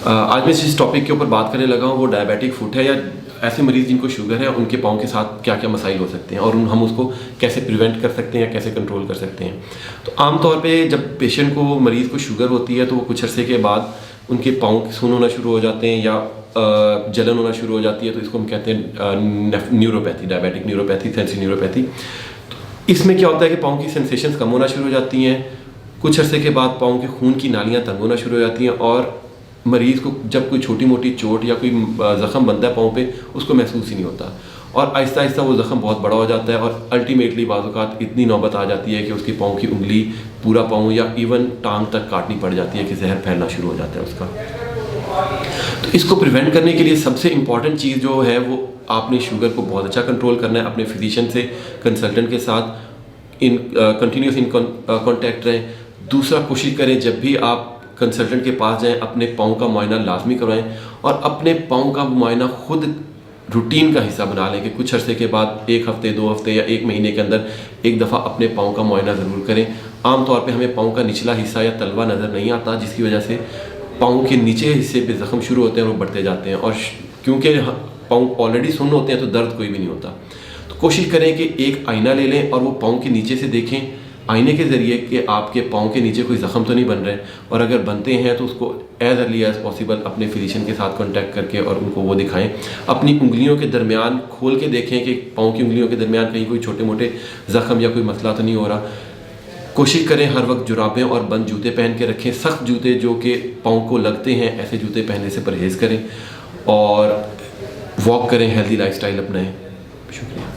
آج میں جس ٹاپک کے اوپر بات کرنے لگا ہوں وہ ڈائبیٹک فٹ ہے، یا ایسے مریض جن کو شوگر ہے ان کے پاؤں کے ساتھ کیا کیا مسائل ہو سکتے ہیں اور ہم اس کو کیسے پریونٹ کر سکتے ہیں یا کیسے کنٹرول کر سکتے ہیں. تو عام طور پہ جب پیشنٹ کو مریض کو شوگر ہوتی ہے تو وہ کچھ عرصے کے بعد ان کے پاؤں سن ہونا شروع ہو جاتے ہیں یا جلن ہونا شروع ہو جاتی ہے. تو اس کو ہم کہتے ہیں نیوروپیتھی، ڈائبیٹک نیوروپیتھی، سینسری نیوروپیتھی. اس میں کیا ہوتا ہے کہ پاؤں کی سینسیشنز کم ہونا شروع ہو جاتی ہیں. کچھ عرصے کے بعد پاؤں کے خون کی نالیاں تنگ ہونا شروع ہو جاتی ہیں اور مریض کو جب کوئی چھوٹی موٹی چوٹ یا کوئی زخم بنتا ہے پاؤں پہ اس کو محسوس ہی نہیں ہوتا، اور آہستہ آہستہ وہ زخم بہت بڑا ہو جاتا ہے اور الٹیمیٹلی بعض اوقات اتنی نوبت آ جاتی ہے کہ اس کی پاؤں کی انگلی، پورا پاؤں یا ایون ٹانگ تک کاٹنی پڑ جاتی ہے کہ زہر پھیلنا شروع ہو جاتا ہے اس کا. تو اس کو پریونٹ کرنے کے لیے سب سے امپورٹنٹ چیز جو ہے وہ آپ نے شوگر کو بہت اچھا کنٹرول کرنا ہے. اپنے فزیشین سے، کنسلٹنٹ کے ساتھ کنٹینیوس کانٹیکٹ رہیں. دوسرا، کوشش کریں جب بھی آپ کنسلٹنٹ کے پاس جائیں اپنے پاؤں کا معائنہ لازمی کروائیں اور اپنے پاؤں کا معائنہ خود روٹین کا حصہ بنا لیں کہ کچھ عرصے کے بعد 1 ہفتے 2 ہفتے یا 1 مہینے کے اندر ایک دفعہ اپنے پاؤں کا معائنہ ضرور کریں. عام طور پہ ہمیں پاؤں کا نچلا حصہ یا تلوا نظر نہیں آتا، جس کی وجہ سے پاؤں کے نیچے حصے پہ زخم شروع ہوتے ہیں اور وہ بڑھتے جاتے ہیں، اور کیونکہ پاؤں آلریڈی سن ہوتے ہیں تو درد کوئی بھی نہیں ہوتا. تو کوشش کریں کہ ایک آئینہ لے لیں اور وہ پاؤں کے نیچے سے دیکھیں آئینے کے ذریعے کہ آپ کے پاؤں کے نیچے کوئی زخم تو نہیں بن رہے، اور اگر بنتے ہیں تو اس کو ایز ارلی ایز پاسبل اپنے فزیشین کے ساتھ کانٹیکٹ کر کے اور ان کو وہ دکھائیں. اپنی انگلیوں کے درمیان کھول کے دیکھیں کہ پاؤں کی انگلیوں کے درمیان کہیں کوئی چھوٹے موٹے زخم یا کوئی مسئلہ تو نہیں ہو رہا. کوشش کریں ہر وقت جرابیں اور بند جوتے پہن کے رکھیں. سخت جوتے جو کہ پاؤں کو لگتے ہیں ایسے جوتے پہننے سے پرہیز کریں اور واک کریں، ہیلدی لائف سٹائل اپنائیں. شکریہ.